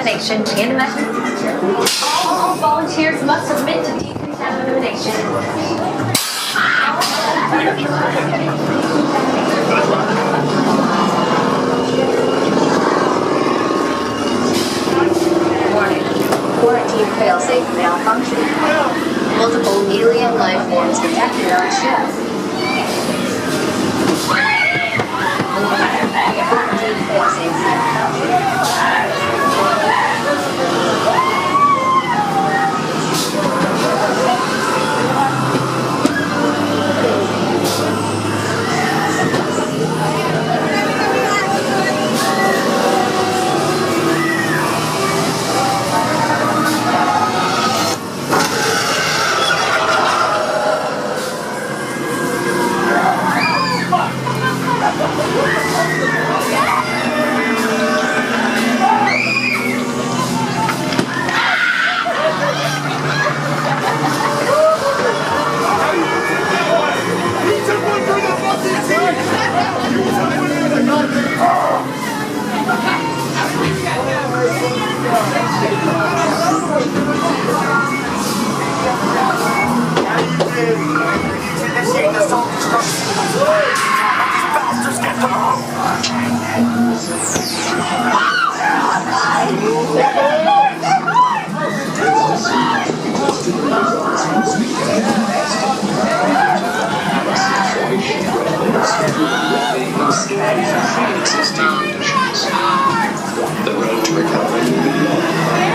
decontamination All volunteers must submit to decontamination. Warning. Quarantine failsafe malfunction. Multiple alien life forms detected on ship. Quarantine failsafe The road to recovery.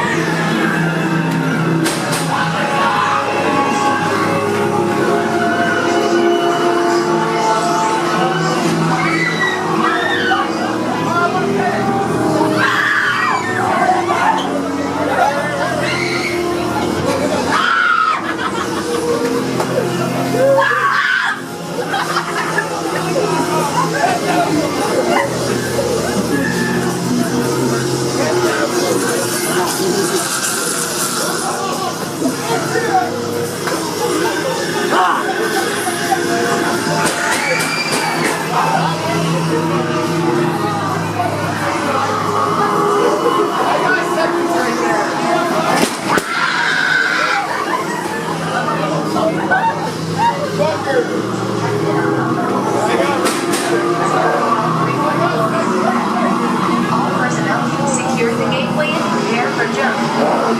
All personnel secure the gateway and prepare for jump.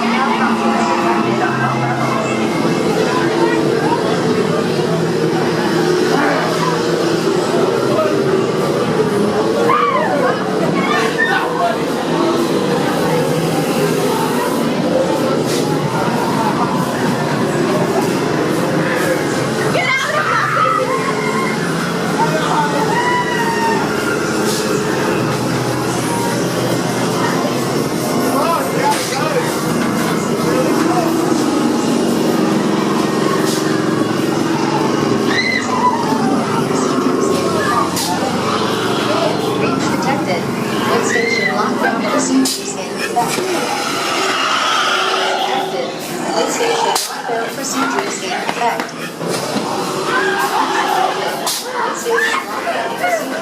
Malfunction detected on all levels. Breach detected. Lift station lockdown procedures in effect. Detected. Lift station lockdown procedures in effect. Lift station lockdown procedures.